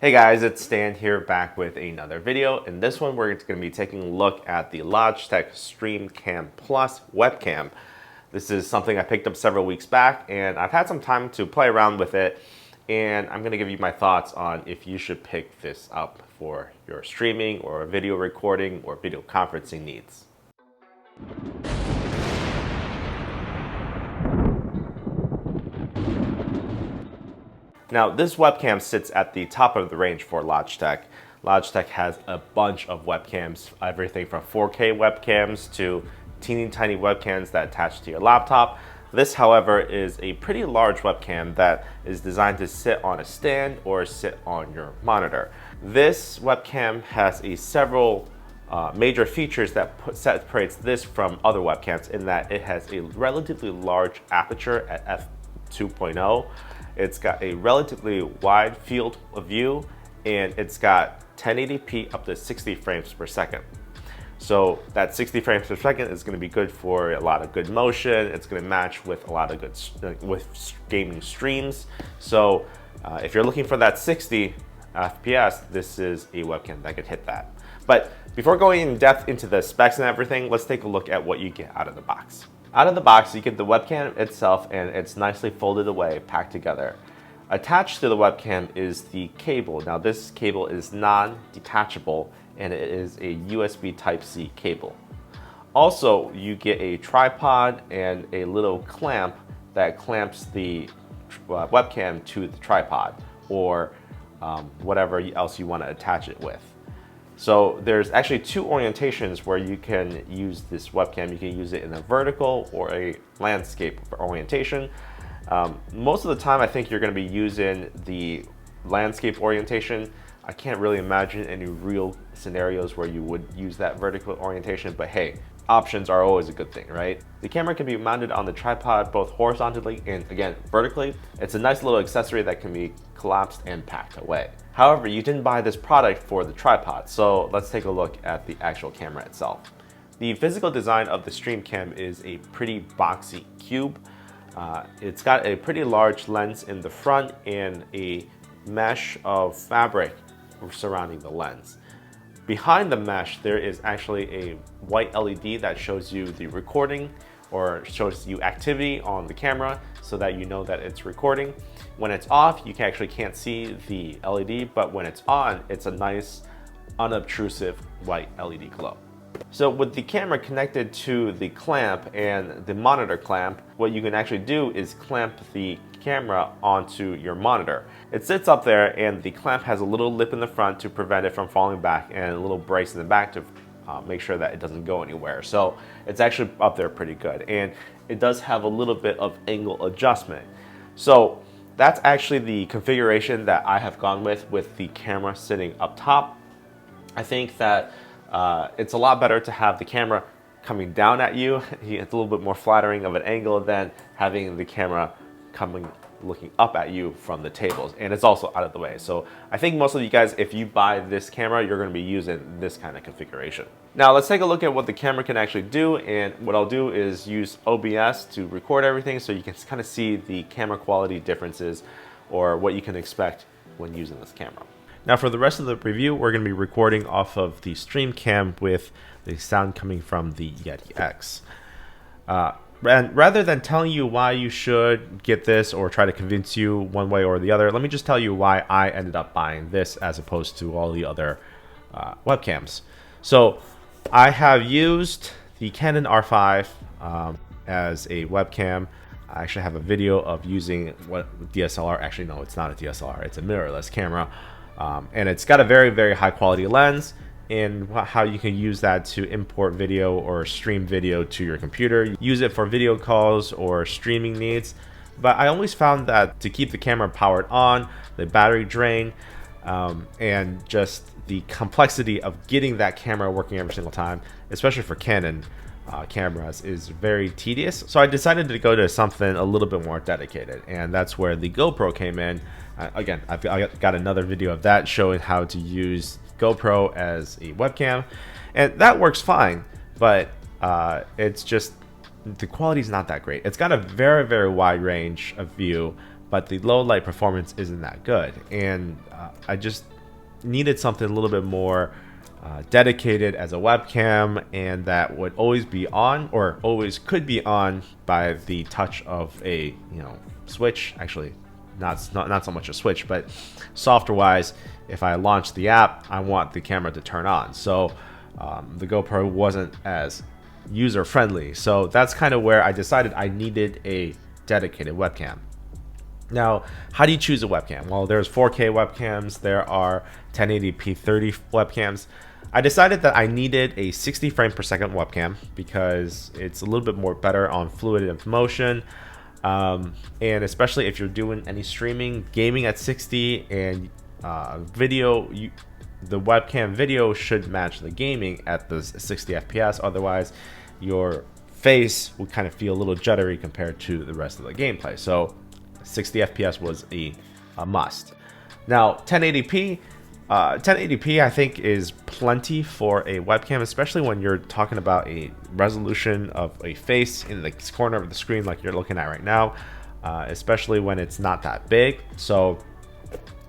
Hey guys, it's Stan here back with another video. In this one, we're going to be taking a look at the Logitech Streamcam Plus webcam. This is something I picked up several weeks back and I've had some time to play around with it, and I'm going to give you my thoughts on if you should pick this up for your streaming or video recording or video conferencing needs. Now, this webcam sits at the top of the range for Logitech. Logitech has a bunch of webcams, everything from 4K webcams to teeny tiny webcams that attach to your laptop. This, however, is a pretty large webcam that is designed to sit on a stand or sit on your monitor. This webcam has several major features that separates this from other webcams in that it has a relatively large aperture at f2.0. It's got a relatively wide field of view, and it's got 1080p up to 60 frames per second. So that 60 frames per second is going to be good for a lot of good motion. It's going to match with a lot of good with gaming streams. So if you're looking for that 60 FPS, this is a webcam that could hit that. But before going in depth into the specs and everything, let's take a look at what you get out of the box. Out of the box, you get the webcam itself, and it's nicely folded away, packed together. Attached to the webcam is the cable. Now, this cable is non-detachable, and it is a USB Type-C cable. Also, you get a tripod and a little clamp that clamps the webcam to the tripod, or whatever else you want to attach it with. So there's actually two orientations where you can use this webcam. You can use it in a vertical or a landscape orientation. Most of the time, I think you're going to be using the landscape orientation. I can't really imagine any real scenarios where you would use that vertical orientation, but hey, options are always a good thing, right? The camera can be mounted on the tripod both horizontally and, again, vertically. It's a nice little accessory that can be collapsed and packed away. However, you didn't buy this product for the tripod, so let's take a look at the actual camera itself. The physical design of the Streamcam is a pretty boxy cube. It's got a pretty large lens in the front and a mesh of fabric surrounding the lens. Behind the mesh, there is actually a white LED that shows you the recording or shows you activity on the camera so that you know that it's recording. When it's off, you actually can't see the LED, but when it's on, it's a nice, unobtrusive white LED glow. So with the camera connected to the clamp and the monitor clamp, what you can actually do is clamp the camera onto your monitor. It sits up there, and the clamp has a little lip in the front to prevent it from falling back and a little brace in the back to make sure that it doesn't go anywhere. So it's actually up there pretty good, and it does have a little bit of angle adjustment. So that's actually the configuration that I have gone with the camera sitting up top. I think that it's a lot better to have the camera coming down at you. It's a little bit more flattering of an angle than having the camera looking up at you from the tables, and it's also out of the way. So I think most of you guys, if you buy this camera, you're going to be using this kind of configuration. Now let's take a look at what the camera can actually do, and what I'll do is use OBS to record everything so you can kind of see the camera quality differences or what you can expect when using this camera. Now for the rest of the review, we're going to be recording off of the Streamcam with the sound coming from the Yeti X. And rather than telling you why you should get this or try to convince you one way or the other, let me just tell you why I ended up buying this as opposed to all the other webcams. So I have used the Canon R5 as a webcam. I actually have a video of using what DSLR, actually no, it's not a DSLR, it's a mirrorless camera. And it's got a very, very high quality lens, and how you can use that to import video or stream video to your computer. Use it for video calls or streaming needs. But I always found that to keep the camera powered on, the battery drain, and just the complexity of getting that camera working every single time, especially for Canon cameras, is very tedious. So I decided to go to something a little bit more dedicated, and that's where the GoPro came in. Again, I got another video of that showing how to use GoPro as a webcam, and that works fine, but it's just the quality is not that great. It's got a very, very wide range of view, but the low light performance isn't that good. And I just needed something a little bit more dedicated as a webcam, and that would always be on, or always could be on by the touch of a switch. Actually, not so much a switch, but software wise, if I launch the app, I want the camera to turn on. So the GoPro wasn't as user friendly. So that's kind of where I decided I needed a dedicated webcam. Now, how do you choose a webcam? Well, there's 4K webcams, there are 1080p 30 webcams. I decided that I needed a 60 frame per second webcam because it's a little bit more better on fluid and motion. And especially if you're doing any streaming, gaming at 60, and video, the webcam video should match the gaming at the 60 FPS. Otherwise, your face would kind of feel a little jittery compared to the rest of the gameplay. So 60 FPS was a must. Now 1080p I think is plenty for a webcam, especially when you're talking about a resolution of a face in the corner of the screen like you're looking at right now, especially when it's not that big. So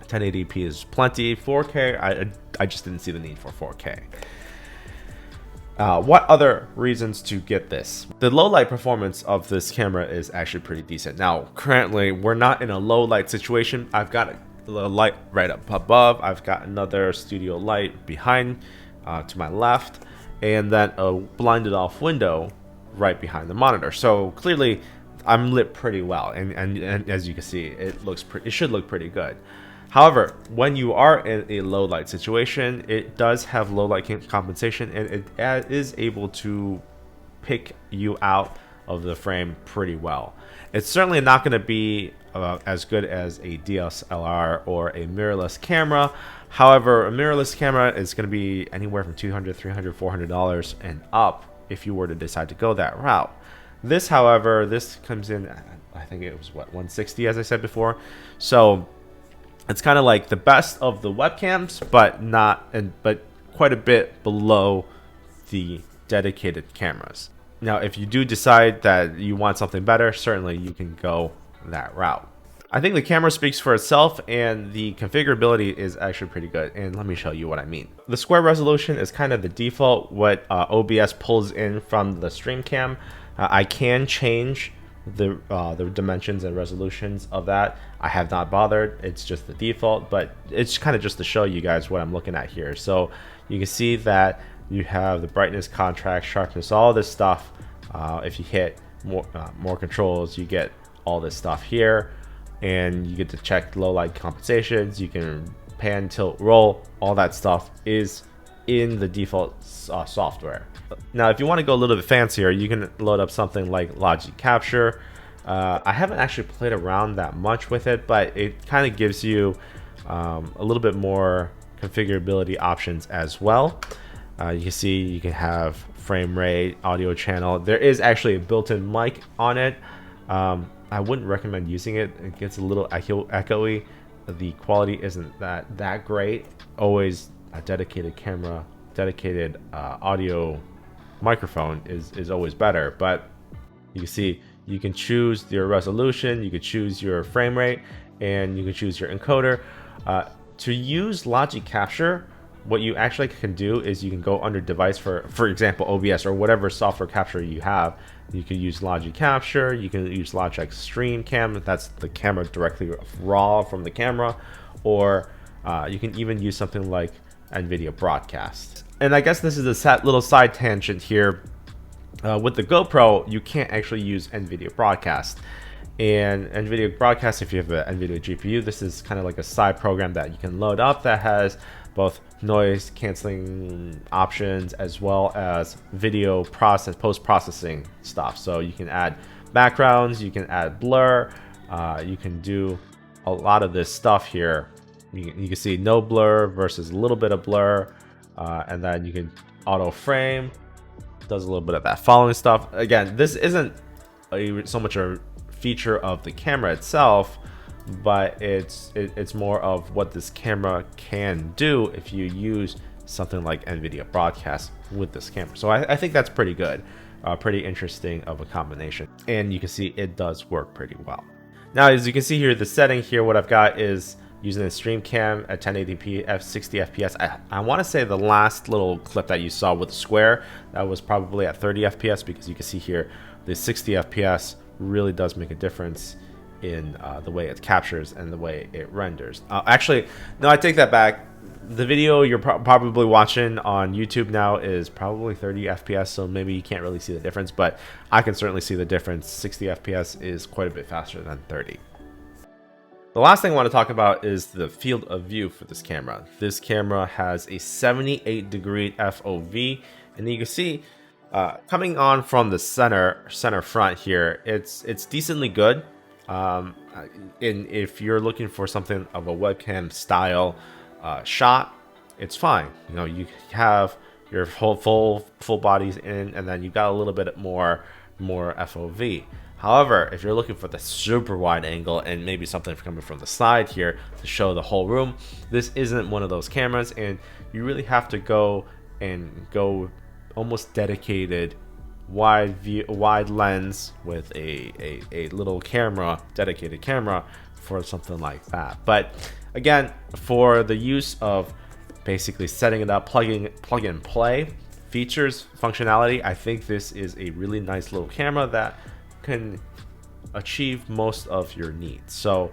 1080p is plenty. 4K, I just didn't see the need for 4K. What other reasons to get this? The low light performance of this camera is actually pretty decent. Now, currently, we're not in a low light situation. I've got a light right up above. I've got another studio light behind to my left, and then a blinded off window right behind the monitor. So clearly, I'm lit pretty well, and as you can see, it should look pretty good. However, when you are in a low light situation, it does have low light compensation, and it is able to pick you out of the frame pretty well. It's certainly not going to be as good as a DSLR or a mirrorless camera. However, a mirrorless camera is going to be anywhere from $200, $300, $400 and up if you were to decide to go that route. This, however, this comes in, I think it was what, $160, as I said before. So it's kind of like the best of the webcams, but quite a bit below the dedicated cameras. Now, if you do decide that you want something better, certainly you can go that route. I think the camera speaks for itself, and the configurability is actually pretty good. And let me show you what I mean. The square resolution is kind of the default, what OBS pulls in from the Streamcam. I can change the dimensions and resolutions of that. I have not bothered. It's just the default, but it's kind of just to show you guys what I'm looking at here. So you can see that you have the brightness, contrast, sharpness, all this stuff. If you hit more controls, you get all this stuff here, and you get to check low light compensations. You can pan, tilt, roll. All that stuff is in the default software. Now, if you want to go a little bit fancier, you can load up something like Logitech Capture. I haven't actually played around that much with it, but it kind of gives you a little bit more configurability options as well. You can see you can have frame rate, audio channel. There is actually a built-in mic on it. I wouldn't recommend using it. It gets a little echoey. The quality isn't that great. Always a dedicated camera, dedicated audio microphone is always better. But you can see you can choose your resolution, you can choose your frame rate, and you can choose your encoder. To use Logitech Capture, what you actually can do is you can go under device for example, OBS or whatever software capture you have. You can use Logitech Capture, you can use Logitech Streamcam, that's the camera directly raw from the camera, or you can even use something like NVIDIA Broadcast. And I guess this is a little side tangent here. With the GoPro, you can't actually use NVIDIA Broadcast. And NVIDIA Broadcast, if you have an NVIDIA GPU, this is kind of like a side program that you can load up that has both noise canceling options as well as video post-processing stuff. So you can add backgrounds, you can add blur, you can do a lot of this stuff here. You can see no blur versus a little bit of blur, and then you can auto frame, does a little bit of that following stuff. Again, this isn't so much a feature of the camera itself, but it's more of what this camera can do if you use something like NVIDIA Broadcast with this camera. So I think that's pretty good, pretty interesting of a combination, and you can see it does work pretty well. Now, as you can see here, the setting here, what I've got is using the Streamcam at 1080p f 60 fps. I want to say the last little clip that you saw with the square, that was probably at 30 fps, because you can see here the 60 fps really does make a difference in the way it captures and the way it renders. Actually, no, I take that back. The video you're probably watching on YouTube now is probably 30 FPS, so maybe you can't really see the difference, but I can certainly see the difference. 60 FPS is quite a bit faster than 30. The last thing I want to talk about is the field of view for this camera. This camera has a 78-degree FOV, and you can see coming on from the center front here, it's decently good. And if you're looking for something of a webcam style shot, it's fine. You know, you have your full bodies in, and then you've got a little bit more FOV. However, if you're looking for the super wide angle and maybe something coming from the side here to show the whole room, this isn't one of those cameras, and you really have to go almost dedicated wide lens with a little camera, dedicated camera for something like that. But again, for the use of basically setting it up, plug and play features, functionality, I think this is a really nice little camera that can achieve most of your needs. So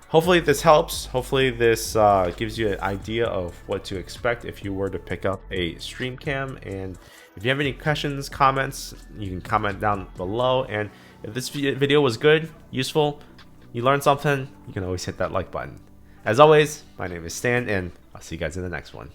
hopefully this helps. Hopefully this gives you an idea of what to expect if you were to pick up a Streamcam. And if you have any questions, comments, you can comment down below. And if this video was good, useful, you learned something, you can always hit that like button. As always, my name is Stan, and I'll see you guys in the next one.